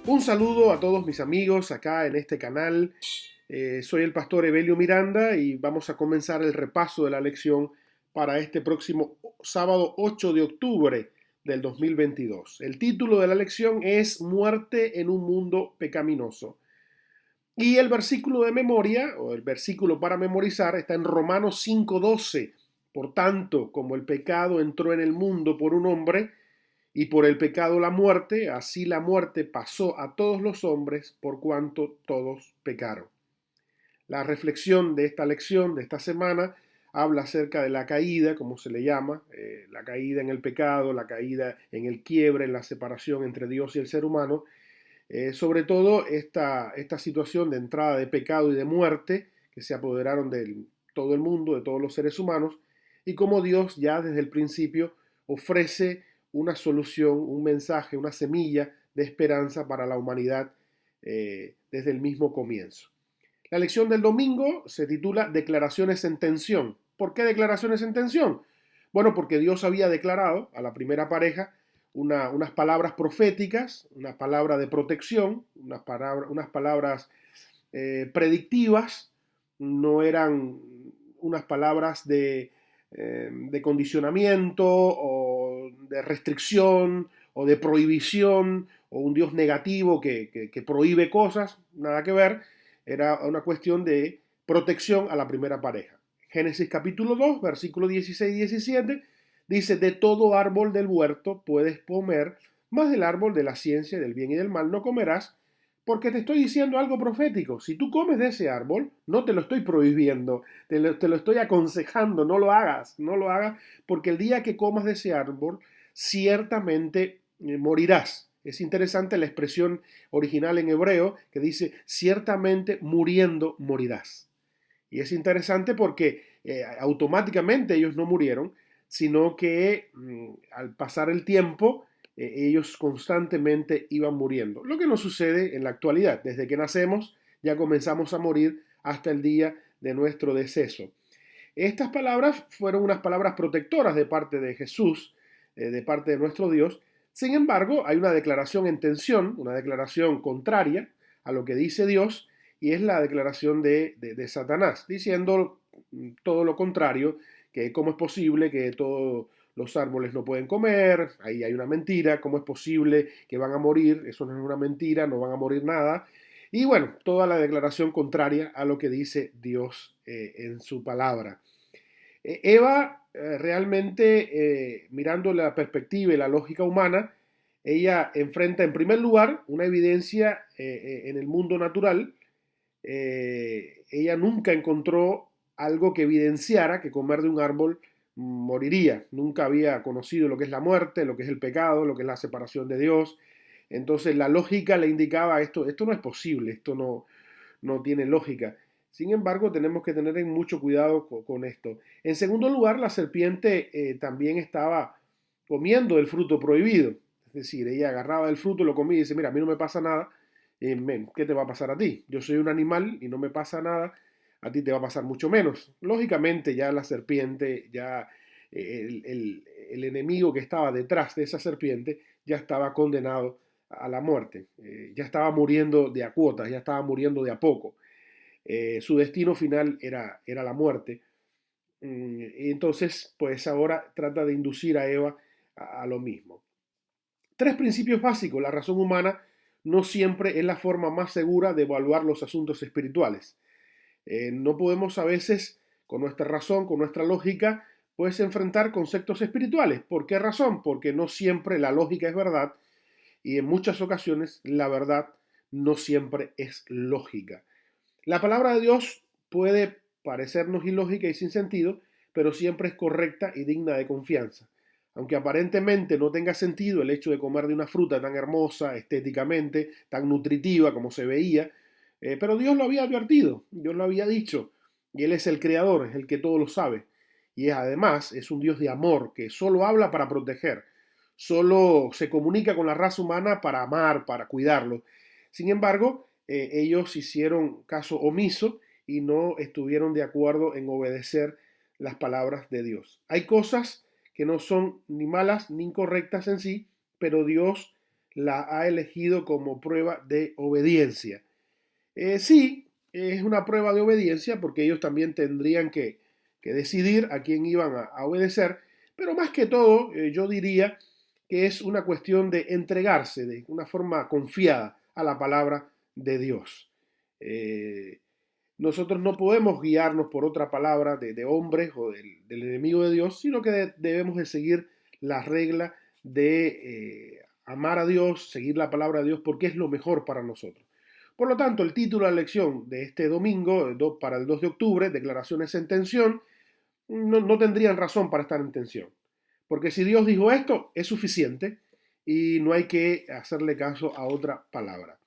Un saludo a todos mis amigos acá en este canal. Soy el pastor Evelio Miranda y vamos a comenzar el repaso de la lección para este próximo sábado 8 de octubre del 2022. El título de la lección es Muerte en un mundo pecaminoso. Y el versículo de memoria, o el versículo para memorizar, está en Romanos 5:12. Por tanto, como el pecado entró en el mundo por un hombre, y por el pecado la muerte, así la muerte pasó a todos los hombres por cuanto todos pecaron. La reflexión de esta lección, de esta semana, habla acerca de la caída, como se le llama, la caída en el pecado, la caída en el quiebre, en la separación entre Dios y el ser humano. Sobre todo esta situación de entrada de pecado y de muerte que se apoderaron de todo el mundo, de todos los seres humanos, y cómo Dios ya desde el principio ofrece una solución, un mensaje, una semilla de esperanza para la humanidad desde el mismo comienzo. La lección del domingo se titula Declaraciones en tensión. ¿Por qué declaraciones en tensión? Bueno, porque Dios había declarado a la primera pareja unas palabras proféticas, una palabra de protección, unas palabras predictivas, no eran unas palabras de condicionamiento o de restricción o de prohibición o un Dios negativo que prohíbe cosas, nada que ver, era una cuestión de protección a la primera pareja. Génesis capítulo 2, versículo 16 y 17, dice, de todo árbol del huerto puedes comer, mas del árbol de la ciencia del bien y del mal no comerás, porque te estoy diciendo algo profético. Si tú comes de ese árbol, no te lo estoy prohibiendo, te lo estoy aconsejando, no lo hagas, no lo hagas, porque el día que comas de ese árbol, ciertamente morirás. Es interesante la expresión original en hebreo que dice, ciertamente muriendo morirás. Y es interesante porque automáticamente ellos no murieron, sino que al pasar el tiempo, ellos constantemente iban muriendo. Lo que nos sucede en la actualidad, desde que nacemos ya comenzamos a morir hasta el día de nuestro deceso. Estas palabras fueron unas palabras protectoras de parte de Jesús, de parte de nuestro Dios. Sin embargo, hay una declaración en tensión, una declaración contraria a lo que dice Dios, y es la declaración de Satanás, diciendo todo lo contrario, que cómo es posible que todos los árboles no pueden comer, ahí hay una mentira, cómo es posible que van a morir, eso no es una mentira, no van a morir nada. Y bueno, toda la declaración contraria a lo que dice Dios en su palabra. Eva realmente, mirando la perspectiva y la lógica humana, ella enfrenta en primer lugar una evidencia en el mundo natural. Ella nunca encontró algo que evidenciara que comer de un árbol moriría. Nunca había conocido lo que es la muerte, lo que es el pecado, lo que es la separación de Dios. Entonces la lógica le indicaba esto no es posible, esto no tiene lógica. Sin embargo, tenemos que tener mucho cuidado con esto. En segundo lugar, la serpiente también estaba comiendo el fruto prohibido. Es decir, ella agarraba el fruto, lo comía y dice, mira, a mí no me pasa nada. ¿Qué te va a pasar a ti? Yo soy un animal y no me pasa nada, a ti te va a pasar mucho menos. Lógicamente ya la serpiente, ya el enemigo que estaba detrás de esa serpiente ya estaba condenado a la muerte, ya estaba muriendo de a cuotas, ya estaba muriendo de a poco. Su destino final era la muerte. Y entonces, pues ahora trata de inducir a Eva a lo mismo. Tres principios básicos. La razón humana no siempre es la forma más segura de evaluar los asuntos espirituales. No podemos a veces, con nuestra razón, con nuestra lógica, pues enfrentar conceptos espirituales. ¿Por qué razón? Porque no siempre la lógica es verdad y en muchas ocasiones la verdad no siempre es lógica. La palabra de Dios puede parecernos ilógica y sin sentido, pero siempre es correcta y digna de confianza. Aunque aparentemente no tenga sentido el hecho de comer de una fruta tan hermosa, estéticamente, tan nutritiva como se veía, pero Dios lo había advertido, Dios lo había dicho, y Él es el creador, es el que todo lo sabe. Y además es un Dios de amor que solo habla para proteger, solo se comunica con la raza humana para amar, para cuidarlo. Sin embargo, ellos hicieron caso omiso y no estuvieron de acuerdo en obedecer las palabras de Dios. Hay cosas que no son ni malas ni incorrectas en sí, pero Dios la ha elegido como prueba de obediencia. Sí, es una prueba de obediencia porque ellos también tendrían que decidir a quién iban a obedecer, pero más que todo yo diría que es una cuestión de entregarse de una forma confiada a la palabra de Dios. Eh, Nosotros no podemos guiarnos por otra palabra de hombres o del enemigo de Dios, sino que debemos de seguir la regla de amar a Dios, seguir la palabra de Dios, porque es lo mejor para nosotros. Por lo tanto, el título de la lección de este domingo, para el 2 de octubre, declaraciones en tensión, no tendrían razón para estar en tensión. Porque si Dios dijo esto, es suficiente y no hay que hacerle caso a otra palabra.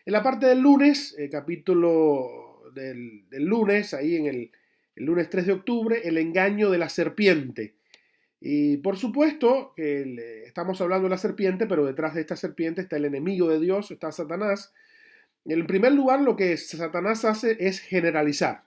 En la parte del lunes, el capítulo del lunes, ahí en el lunes 3 de octubre, el engaño de la serpiente. Y por supuesto que estamos hablando de la serpiente, pero detrás de esta serpiente está el enemigo de Dios, está Satanás. En primer lugar, lo que Satanás hace es generalizar.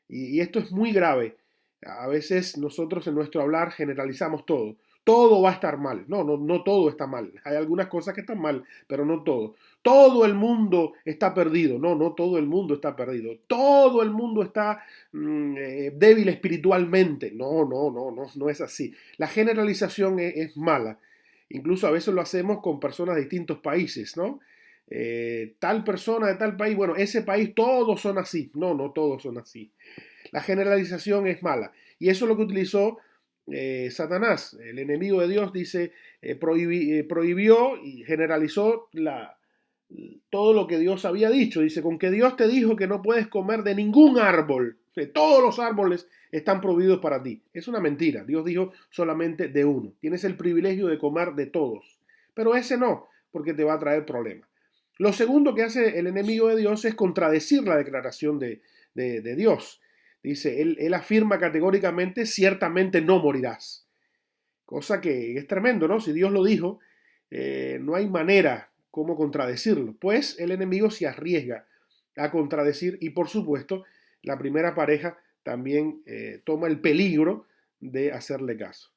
Y esto es muy grave. A veces nosotros en nuestro hablar generalizamos todo. Todo va a estar mal. No todo está mal. Hay algunas cosas que están mal, pero no todo. Todo el mundo está perdido. No todo el mundo está perdido. Todo el mundo está débil espiritualmente. No es así. La generalización es mala. Incluso a veces lo hacemos con personas de distintos países, ¿no? Tal persona de tal país, bueno, ese país todos son así. No todos son así. La generalización es mala. Y eso es lo que utilizó Satanás, el enemigo de Dios, dice, prohibió y generalizó todo lo que Dios había dicho. Dice, con que Dios te dijo que no puedes comer de ningún árbol. O sea, todos los árboles están prohibidos para ti. Es una mentira. Dios dijo solamente de uno. Tienes el privilegio de comer de todos. Pero ese no, porque te va a traer problemas. Lo segundo que hace el enemigo de Dios es contradecir la declaración de Dios. Dice, él afirma categóricamente, ciertamente no morirás. Cosa que es tremendo, ¿no? Si Dios lo dijo, no hay manera como contradecirlo. Pues el enemigo se arriesga a contradecir y por supuesto la primera pareja también toma el peligro de hacerle caso.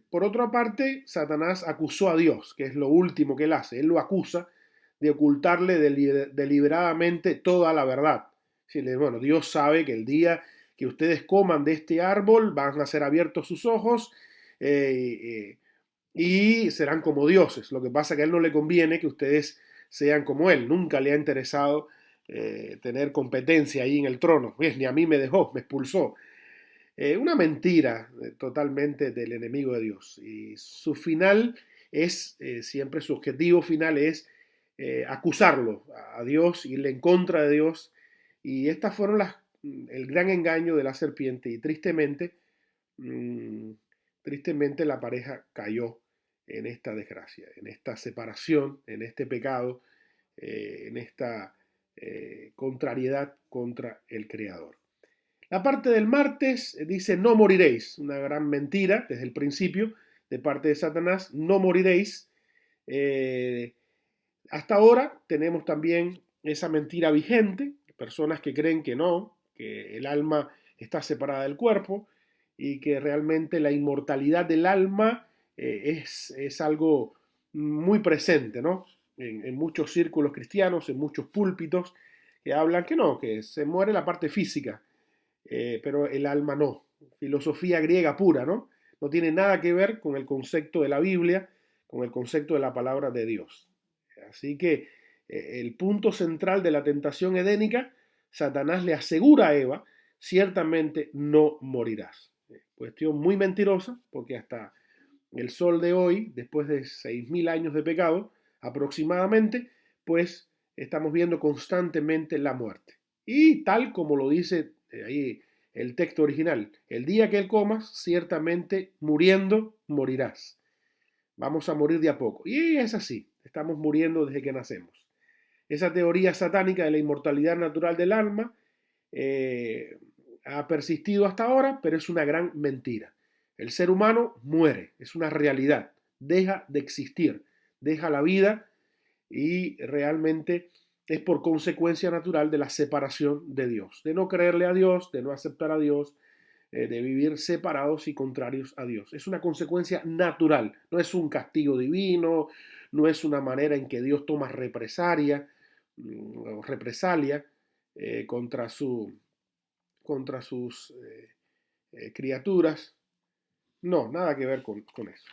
Por otra parte, Satanás acusó a Dios, que es lo último que él hace. Él lo acusa de ocultarle deliberadamente toda la verdad. Bueno, Dios sabe que el día que ustedes coman de este árbol van a ser abiertos sus ojos y serán como dioses. Lo que pasa es que a él no le conviene que ustedes sean como él. Nunca le ha interesado tener competencia ahí en el trono. Ni a mí me dejó, me expulsó. Una mentira totalmente del enemigo de Dios. Y su final es, siempre su objetivo final es acusarlo a Dios, irle en contra de Dios. Y estas fueron el gran engaño de la serpiente. Y mmm, tristemente la pareja cayó en esta desgracia, en esta separación, en este pecado, en esta contrariedad contra el Creador. La parte del martes dice no moriréis, una gran mentira desde el principio de parte de Satanás, no moriréis. Eh, Hasta ahora tenemos también esa mentira vigente, personas que creen que no, que el alma está separada del cuerpo y que realmente la inmortalidad del alma es algo muy presente, ¿no? En muchos círculos cristianos, en muchos púlpitos, que hablan que no, que se muere la parte física, pero el alma no. Filosofía griega pura, ¿no? No tiene nada que ver con el concepto de la Biblia, con el concepto de la palabra de Dios. Así que el punto central de la tentación edénica, Satanás le asegura a Eva, ciertamente no morirás. Cuestión muy mentirosa, porque hasta el sol de hoy, después de 6.000 años de pecado, aproximadamente, pues estamos viendo constantemente la muerte. Y tal como lo dice ahí el texto original, el día que él comas, ciertamente muriendo, morirás. Vamos a morir de a poco. Y es así, estamos muriendo desde que nacemos. Esa teoría satánica de la inmortalidad natural del alma ha persistido hasta ahora, pero es una gran mentira. El ser humano muere, es una realidad, deja de existir, deja la vida y realmente es por consecuencia natural de la separación de Dios, de no creerle a Dios, de no aceptar a Dios, de vivir separados y contrarios a Dios. Es una consecuencia natural, no es un castigo divino, no es una manera en que Dios toma represalia contra sus criaturas. No, nada que ver con eso.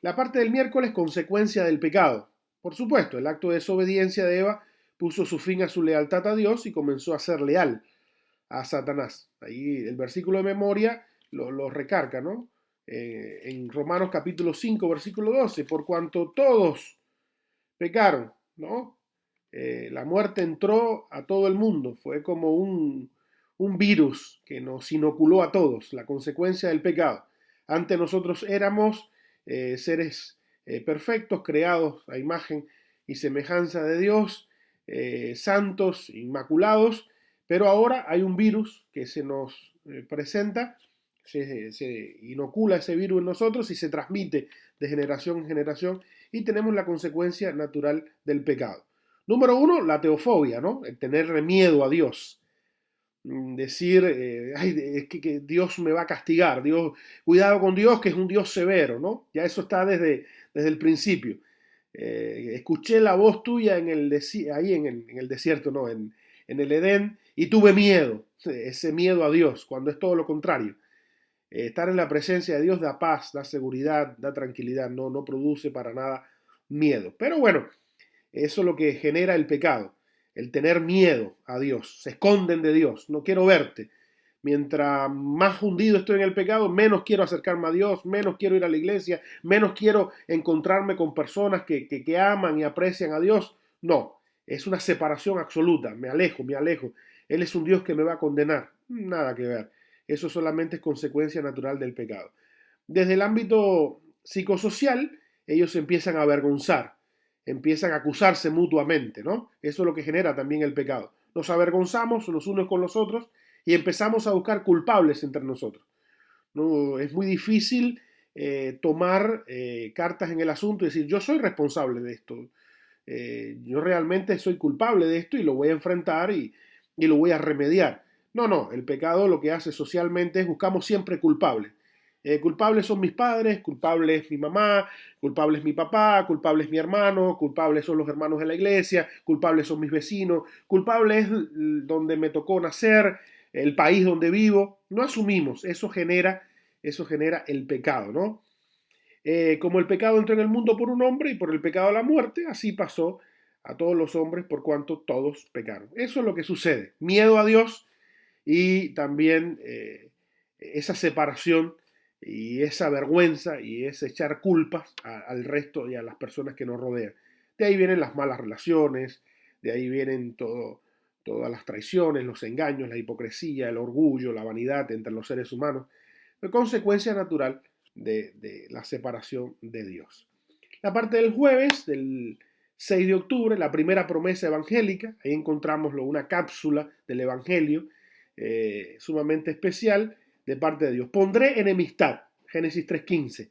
La parte del miércoles, consecuencia del pecado. Por supuesto, el acto de desobediencia de Eva puso su fin a su lealtad a Dios y comenzó a ser leal a Satanás. Ahí el versículo de memoria lo recarga, ¿no? En Romanos capítulo 5, versículo 12, por cuanto todos pecaron, ¿no? La muerte entró a todo el mundo, fue como un virus que nos inoculó a todos, la consecuencia del pecado. Antes nosotros éramos seres perfectos, creados a imagen y semejanza de Dios, santos, inmaculados, pero ahora hay un virus que se nos presenta, se inocula ese virus en nosotros y se transmite de generación en generación y tenemos la consecuencia natural del pecado. Número uno, la teofobia, ¿no? El tener miedo a Dios. Decir, ay, es que Dios me va a castigar, Dios, cuidado con Dios, que es un Dios severo, ¿no? Ya eso está desde el principio. Escuché la voz tuya ahí en el desierto, no, en el Edén, y tuve miedo, ese miedo a Dios, cuando es todo lo contrario. Estar en la presencia de Dios da paz, da seguridad, da tranquilidad, no produce para nada miedo. Pero bueno, eso es lo que genera el pecado, el tener miedo a Dios. Se esconden de Dios, no quiero verte. Mientras más hundido estoy en el pecado, menos quiero acercarme a Dios, menos quiero ir a la iglesia, menos quiero encontrarme con personas que aman y aprecian a Dios. No, es una separación absoluta, me alejo, me alejo. Él es un Dios que me va a condenar, nada que ver. Eso solamente es consecuencia natural del pecado. Desde el ámbito psicosocial, ellos se empiezan a avergonzar, empiezan a acusarse mutuamente, ¿no? Eso es lo que genera también el pecado. Nos avergonzamos los unos con los otros y empezamos a buscar culpables entre nosotros. ¿No? Es muy difícil tomar cartas en el asunto y decir, yo soy responsable de esto, yo realmente soy culpable de esto y lo voy a enfrentar y lo voy a remediar. No, el pecado lo que hace socialmente es buscamos siempre culpables. Culpables son mis padres, culpable es mi mamá, culpable es mi papá, culpable es mi hermano, culpables son los hermanos de la iglesia, culpables son mis vecinos, culpable es donde me tocó nacer, el país donde vivo. No asumimos, eso genera el pecado, ¿no? Como el pecado entró en el mundo por un hombre y por el pecado la muerte, así pasó a todos los hombres por cuanto todos pecaron. Eso es lo que sucede. Miedo a Dios y también esa separación y esa vergüenza y ese echar culpas al resto y a las personas que nos rodean. De ahí vienen las malas relaciones, de ahí vienen todas las traiciones, los engaños, la hipocresía, el orgullo, la vanidad entre los seres humanos, de consecuencia natural de la separación de Dios. La parte del jueves, del 6 de octubre, la primera promesa evangélica, ahí encontramos una cápsula del Evangelio sumamente especial de parte de Dios. Pondré enemistad, Génesis 3:15.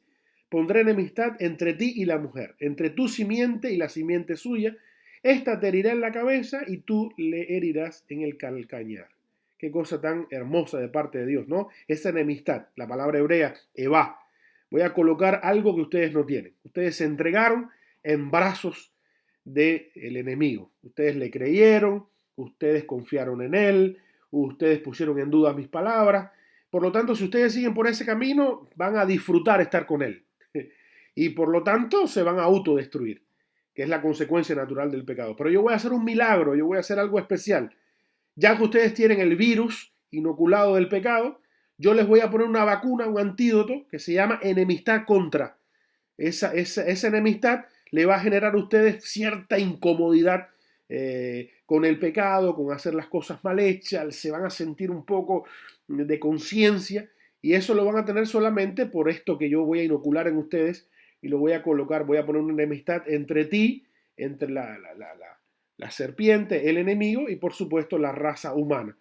Pondré enemistad entre ti y la mujer, entre tu simiente y la simiente suya. Esta te herirá en la cabeza y tú le herirás en el calcañar. Qué cosa tan hermosa de parte de Dios, ¿no? Esa enemistad, la palabra hebrea, Eva. Voy a colocar algo que ustedes no tienen. Ustedes se entregaron en brazos del enemigo. Ustedes le creyeron, ustedes confiaron en él, ustedes pusieron en duda mis palabras. Por lo tanto, si ustedes siguen por ese camino, van a disfrutar estar con él. Y por lo tanto, se van a autodestruir, que es la consecuencia natural del pecado. Pero yo voy a hacer un milagro, yo voy a hacer algo especial. Ya que ustedes tienen el virus inoculado del pecado, yo les voy a poner una vacuna, un antídoto que se llama enemistad contra. Esa enemistad le va a generar a ustedes cierta incomodidad con el pecado, con hacer las cosas mal hechas, se van a sentir un poco de conciencia y eso lo van a tener solamente por esto que yo voy a inocular en ustedes y lo voy a colocar, voy a poner una enemistad entre ti, entre la serpiente, el enemigo y por supuesto la raza humana,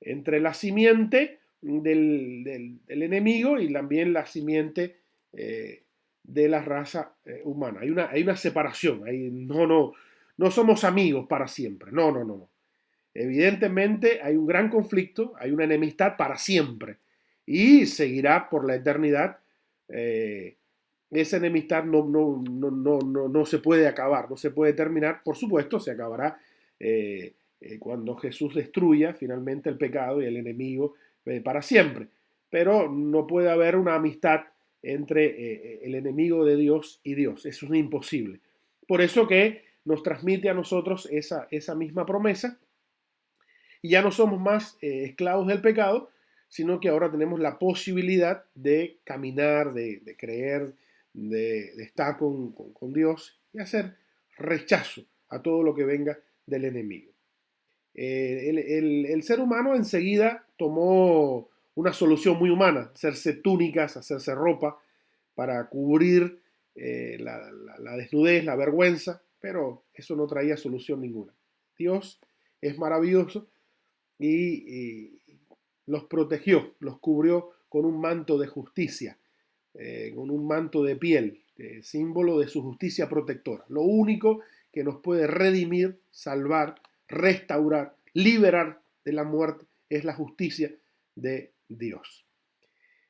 entre la simiente del enemigo y también la simiente de la raza humana. Hay una separación, no somos amigos para siempre, no. Evidentemente hay un gran conflicto, hay una enemistad para siempre y seguirá por la eternidad esa enemistad no se puede acabar, no se puede terminar. Por supuesto, se acabará cuando Jesús destruya finalmente el pecado y el enemigo para siempre. Pero no puede haber una amistad entre el enemigo de Dios y Dios. Eso es imposible. Por eso que nos transmite a nosotros esa misma promesa. Y ya no somos más esclavos del pecado, sino que ahora tenemos la posibilidad de caminar, de creer, de estar con Dios y hacer rechazo a todo lo que venga del enemigo. El ser humano enseguida tomó una solución muy humana, hacerse túnicas, hacerse ropa para cubrir la desnudez, la vergüenza, pero eso no traía solución ninguna. Dios es maravilloso y los protegió, los cubrió con un manto de justicia, con un manto de piel, símbolo de su justicia protectora. Lo único que nos puede redimir, salvar, restaurar, liberar de la muerte es la justicia de Dios.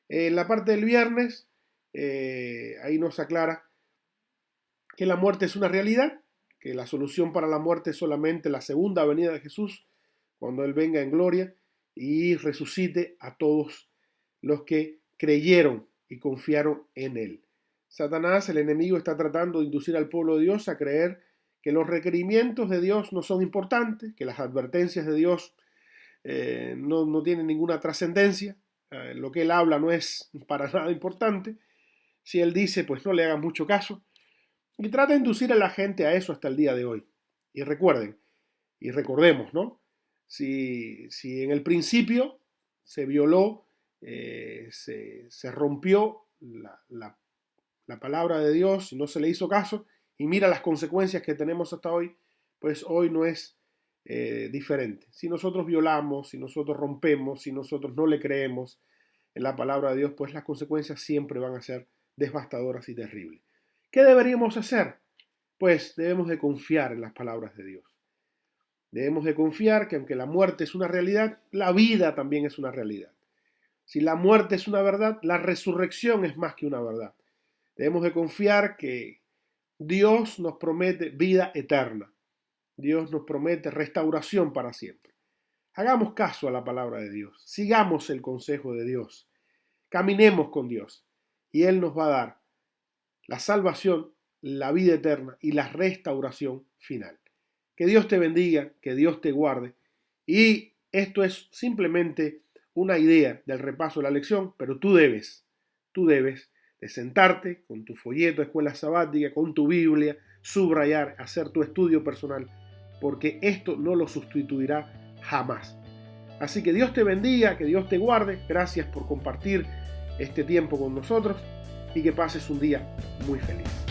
En la parte del viernes, ahí nos aclara que la muerte es una realidad, que la solución para la muerte es solamente la segunda venida de Jesús, cuando Él venga en gloria y resucite a todos los que creyeron y confiaron en Él. Satanás, el enemigo, está tratando de inducir al pueblo de Dios a creer que los requerimientos de Dios no son importantes, que las advertencias de Dios no tienen ninguna trascendencia, lo que Él habla no es para nada importante. Si Él dice, pues no le hagan mucho caso. Y trata de inducir a la gente a eso hasta el día de hoy. Y recuerden, y recordemos, ¿no? Si en el principio se violó, se rompió la palabra de Dios y no se le hizo caso, y mira las consecuencias que tenemos hasta hoy, pues hoy no es diferente. Si nosotros violamos, si nosotros rompemos, si nosotros no le creemos en la palabra de Dios, pues las consecuencias siempre van a ser devastadoras y terribles. ¿Qué deberíamos hacer? Pues debemos de confiar en las palabras de Dios. Debemos de confiar que aunque la muerte es una realidad, la vida también es una realidad. Si la muerte es una verdad, la resurrección es más que una verdad. Debemos de confiar que Dios nos promete vida eterna. Dios nos promete restauración para siempre. Hagamos caso a la palabra de Dios. Sigamos el consejo de Dios. Caminemos con Dios. Y Él nos va a dar la salvación, la vida eterna y la restauración final. Que Dios te bendiga, que Dios te guarde. Y esto es simplemente una idea del repaso de la lección, pero tú debes de sentarte con tu folleto, escuela sabática, con tu Biblia, subrayar, hacer tu estudio personal, porque esto no lo sustituirá jamás. Así que Dios te bendiga, que Dios te guarde. Gracias por compartir este tiempo con nosotros y que pases un día muy feliz.